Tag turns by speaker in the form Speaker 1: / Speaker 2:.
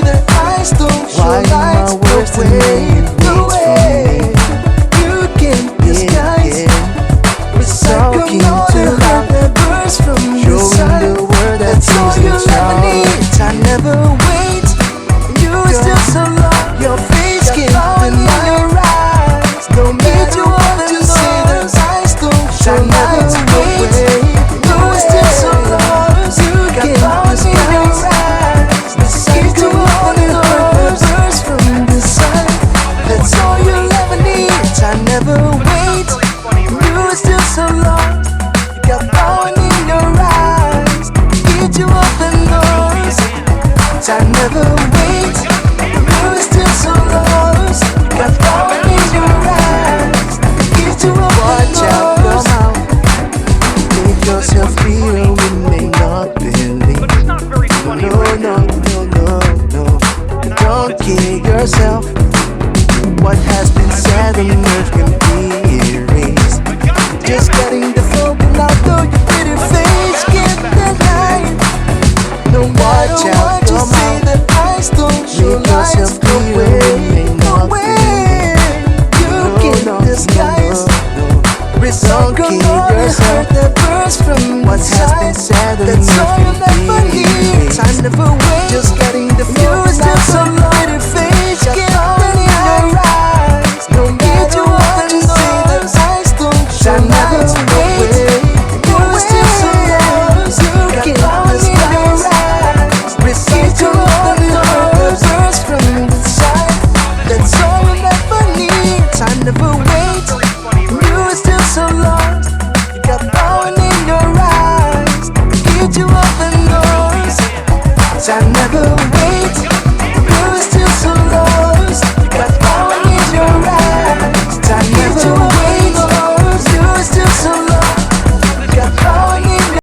Speaker 1: their eyes don't show lights. No way, you can disguise. Talking to hurt that burst from inside. That's all you'll ever need. I never wait. You are still so long. Your face can't deny your eyes. No matter what you say, their eyes don't show lights. Wait, you are still so lost. You can't deny your eyes. Keep to all the hurt that burst from inside. That's all you'll ever need. I never wait. You are still so lost. You got fire in your eyes. Keep you open doors. I never wait. You are still so lost. You got fire in your eyes. Keep you open doors. Watch out your mouth. Make yourself feel we may not believe. No. Don't kid yourself. What has been said on earth can